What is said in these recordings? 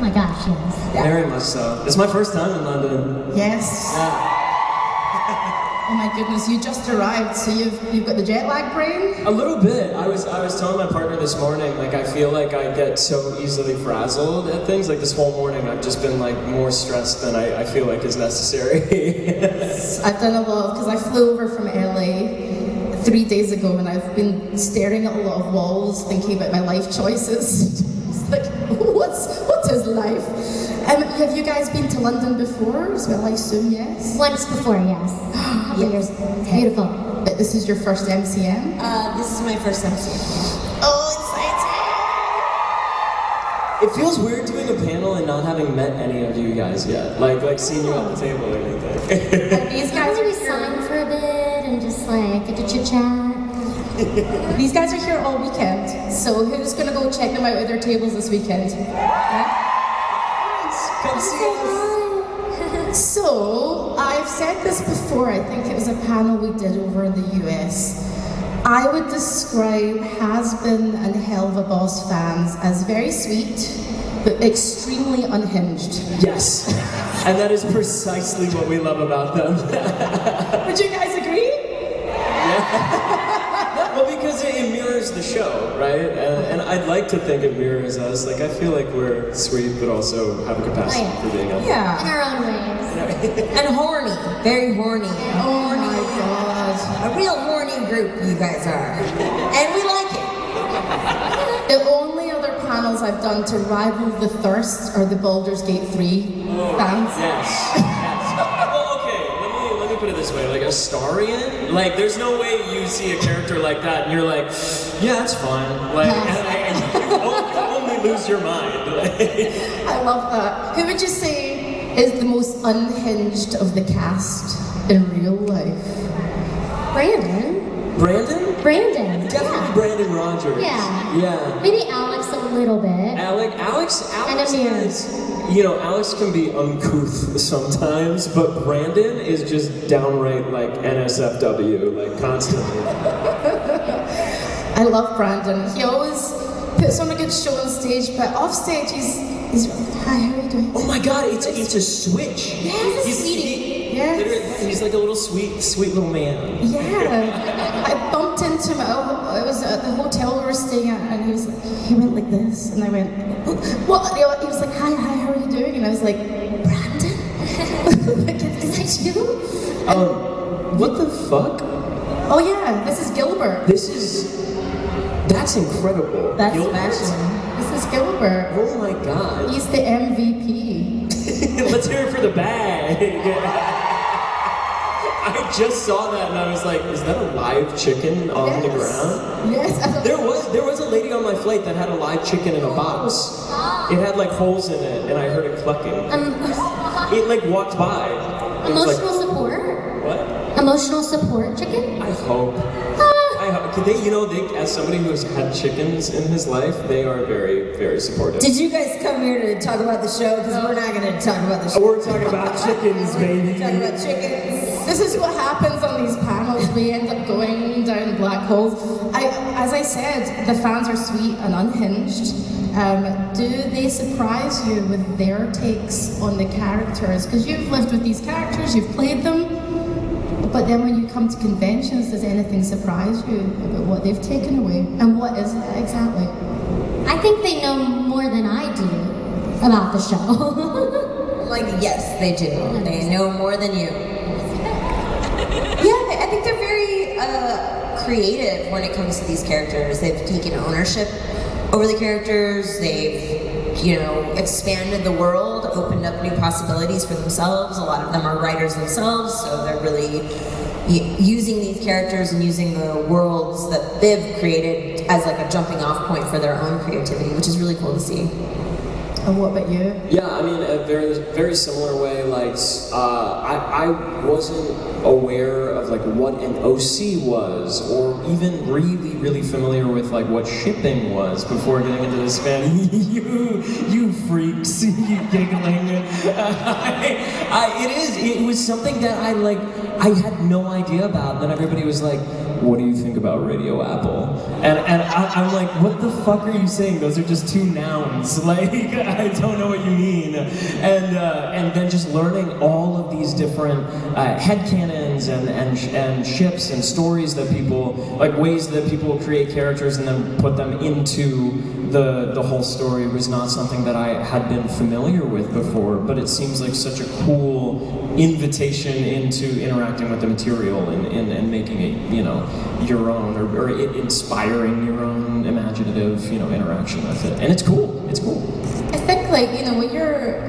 my gosh, yes. Yeah. Very much so. It's my first time in London. Yes. Yeah. Oh my goodness, you just arrived, so you've got the jet lag brain? A little bit. I was telling my partner this morning, like I feel like I get so easily frazzled at things. Like this whole morning I've just been like more stressed than I feel like is necessary. I've done a lot, because I flew over from LA 3 days ago and I've been staring at a lot of walls thinking about my life choices. It's like, what is life? Have you guys been to London before as well, I assume, yes? Once before, yes. Years. Beautiful. This is your first MCM? This is my first MCM. Oh, exciting! It feels weird doing a panel and not having met any of you guys yet. Like seeing you at the table or anything. And these guys we are here. sign for a bit and just like get to chit chat. These guys are here all weekend. So who's gonna go check them out at their tables this weekend? Yeah? Come see us. So, I've said this before, I think it was a panel we did over in the US. I would describe Hazbin and Hell of a Boss fans as very sweet, but extremely unhinged. Yes. And that is precisely what we love about them. Would you guys agree? Yeah. Well, because it mirrors the show, right? And I'd like to think it mirrors us. Like, I feel like we're sweet, but also have a capacity for being up. Yeah. In our own ways. And horny. Very horny. Oh my god. A real horny group you guys are. And we like it. The only other panels I've done to rival the thirst are the Baldur's Gate 3 fans. Yes. Well, okay, let me put it this way. Like, Astarion, like, there's no way you see a character like that and you're like, yeah, that's fine. Like, and you only lose your mind. I love that. Who would you say is the most unhinged of the cast in real life? Brandon? Brandon? Brandon. Definitely Brandon Rogers. Yeah. Yeah. Maybe Alex a little bit. Alex And Amir. Alex can be uncouth sometimes, but Brandon is just downright like NSFW, like constantly. I love Brandon. He always puts on a good show on stage, but off stage he's hi, how are you doing? Oh my god, it's a switch. Yes, he's sweetie. Yes. He's like a little sweet little man. Yeah. I bumped into him. I was at the hotel we were staying at, and he went like this, and I went, what? He was like, hi, how are you doing? And I was like, Brandon? Like, is that you? What the fuck? Oh yeah, this is Gilbert. That's incredible. That's Gilbert? fashion. This is Gilbert. Oh my god. He's the MVP. Let's hear it for the bag. I just saw that and I was like, is that a live chicken on the ground? Yes. There was a lady on my flight that had a live chicken in a box. It had like holes in it and I heard it clucking. It like walked by. It was Emotional like, support? what? Emotional support chicken? I hope. As somebody who's had chickens in his life, they are very, very supportive. Did you guys come here to talk about the show? Because we're not going to talk about the show. We're talking about chickens, baby. We're talking about chickens. This is what happens on these panels. We end up going down black holes. As I said, the fans are sweet and unhinged. Do they surprise you with their takes on the characters? Because you've lived with these characters, you've played them, but then when you come to conventions, does anything surprise you about what they've taken away? And what is it exactly? I think they know more than I do about the show. Like, yes, they do. They know more than you. Yeah, I think they're very creative when it comes to these characters. They've taken ownership over the characters. They've, expanded the world, opened up new possibilities for themselves. A lot of them are writers themselves, so they're really using these characters and using the worlds that they've created as like a jumping off point for their own creativity, which is really cool to see. And what about you? Yeah, I mean, a very, very similar way. Like, I wasn't aware of like what an OC was, or even really familiar with like what shipping was before getting into this fan. you freaks, you giggling. It was something that I had no idea about. And then everybody was like, what do you think about Radio Apple? And I'm like, what the fuck are you saying? Those are just two nouns. Like, I don't know what you mean. And then just learning all of these different headcanons and ships and stories that people, like ways that people create characters and then put them into the whole story was not something that I had been familiar with before, but it seems like such a cool invitation into interacting with the material and making it, you know, your own, or it inspiring your own imaginative, you know, interaction with it. And it's cool. It's cool. I think, like, you know, when you're,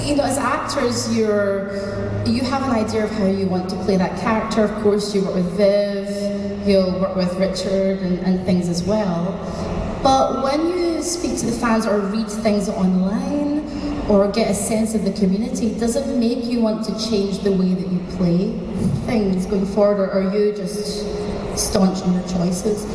you know, as actors, you have an idea of how you want to play that character. Of course, you work with Viv, you'll work with Richard and things as well. But when you speak to the fans or read things online or get a sense of the community, does it make you want to change the way that you play things going forward, or are you just staunch in your choices?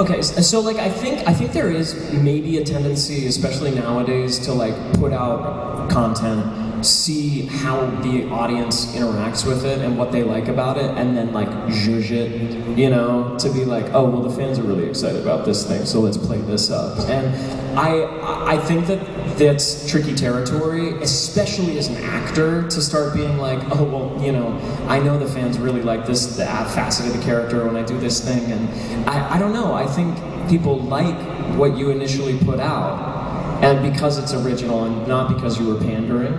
Okay, so like I think there is maybe a tendency, especially nowadays, to like put out content, see how the audience interacts with it and what they like about it, and then like zhuzh it, you know, to be like, oh well, the fans are really excited about this thing, so let's play this up. And I think that's tricky territory, especially as an actor, to start being like, oh well, you know, I know the fans really like that facet of the character when I do this thing, and I don't know. I think people like what you initially put out, and because it's original and not because you were pandering,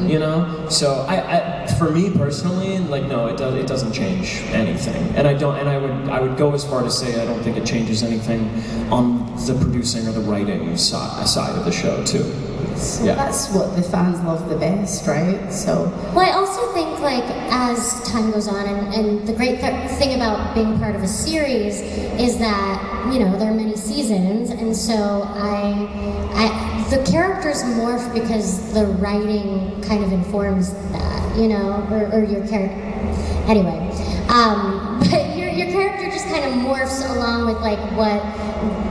you know. So for me personally, like no, it doesn't change anything, and I would go as far to say I don't think it changes anything on the producing or the writing side of the show too. So yeah. That's what the fans love the best, right? So. Well, I also think, like, as time goes on, and the great thing about being part of a series is that, you know, there are many seasons, and so the characters morph because the writing kind of informs that, you know, or your character. Anyway, but your character just kind of morphs along with like what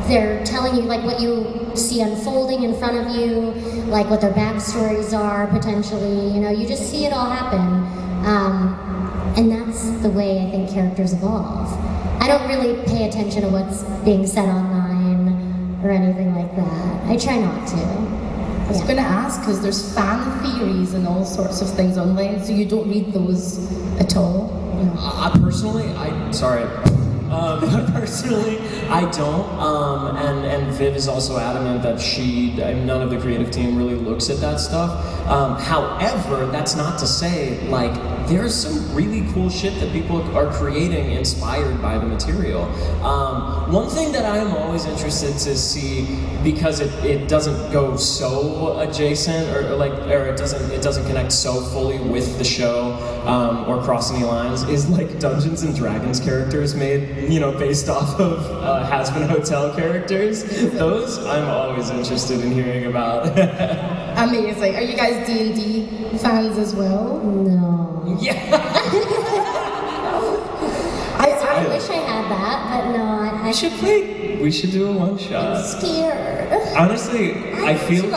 they're telling you, like what you see unfolding in front of you, like what their backstories are potentially. You know, you just see it all happen, and that's the way I think characters evolve. I don't really pay attention to what's being said online or anything like that. I try not to. I was going to ask, because there's fan theories and all sorts of things online, so you don't read those at all? Personally, personally, I don't. And Viv is also adamant that none of the creative team really looks at that stuff. However, that's not to say, like, there's some really cool shit that people are creating inspired by the material. One thing that I'm always interested to see, because it doesn't go so adjacent or it doesn't connect so fully with the show or cross any lines, is like Dungeons and Dragons characters made, you know, based off of Hazbin Hotel characters. Those I'm always interested in hearing about. Amazing. Are you guys D&D fans as well? No. Yeah. I wish I had that, but no, I should play. We should do a one shot. I'm scared. Honestly, I feel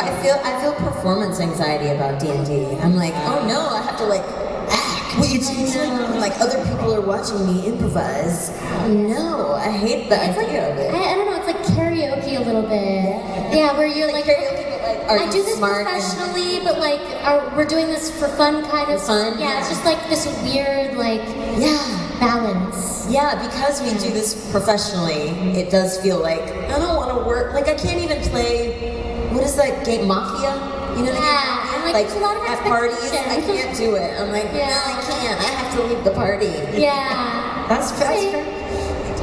performance anxiety about D&D. I'm like, oh no, I have to like act. Wait, it's like other people are watching me improvise. No, I hate the idea of it. I don't know, it's like karaoke a little bit. Yeah, where you're like karaoke, but like, are I you do this smart professionally, but like, we're doing this for fun, kind of. Fun? Yeah, it's just like this weird, like, balance. Yeah, because we do this professionally, it does feel like I don't want to work. Like I can't even play. What is that game? Mafia? You know the game? And like, there's a lot of at parties, I expectation. can't do it. I'm like, no, I can't. I have to leave the party. Yeah. That's fair.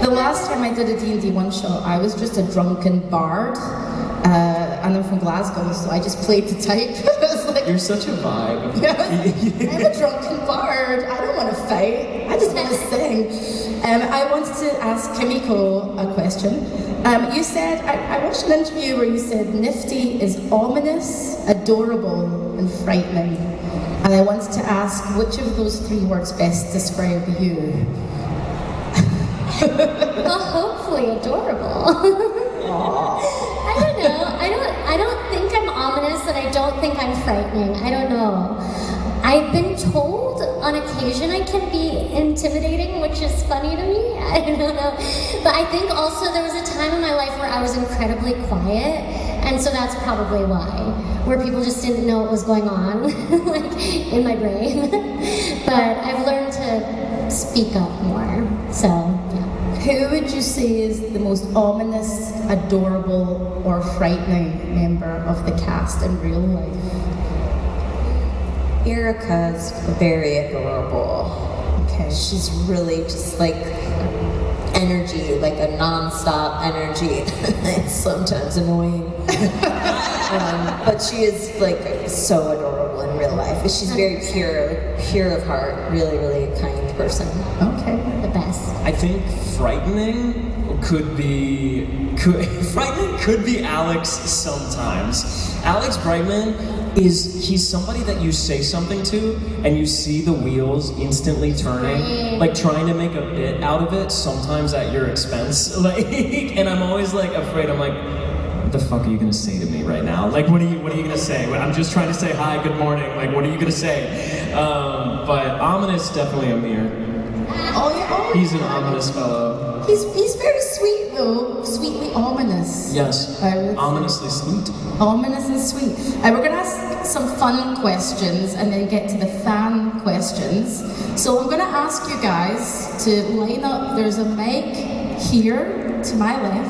The last time I did a D&D one-shot, I was just a drunken bard. And I'm from Glasgow, so I just played to type. Like, you're such a vibe. I'm a drunken bard. I don't want to fight. I just want to sing. I wanted to ask Kimiko a question. You said, I watched an interview where you said nifty is ominous, adorable, and frightening. And I wanted to ask which of those three words best describe you? Well, hopefully adorable. I don't know. I don't think I'm ominous. and I don't think I'm frightening. I don't know. I've been told on occasion I can be intimidating, which is funny to me. I don't know. But I think also there was a time in my life where I was incredibly quiet, and so that's probably why. Where people just didn't know what was going on, like, in my brain. But I've learned to speak up more, so, yeah. Who would you say is the most ominous, adorable, or frightening member of the cast in real life? Erica's very adorable. Okay. She's really just like energy, like a non-stop energy. It's sometimes annoying. But she is like so adorable in real life. She's very pure of heart, really, really kind person. Okay. The best. I think frightening could be Alex sometimes. Alex Brightman he's somebody that you say something to and you see the wheels instantly turning, like trying to make a bit out of it, sometimes at your expense. Like, and I'm always like afraid. I'm like, what the fuck are you gonna say to me right now? Like, what are you gonna say? I'm just trying to say hi, good morning. Like, what are you gonna say? But ominous, definitely Amir. Oh, yeah. Oh, He's an ominous fellow. He's very sweet though, sweetly ominous. Yes, I would say. ominously sweet. Ominous and sweet. We're gonna ask some fun questions and then get to the fan questions. So I'm gonna ask you guys to line up. There's a mic here to my left.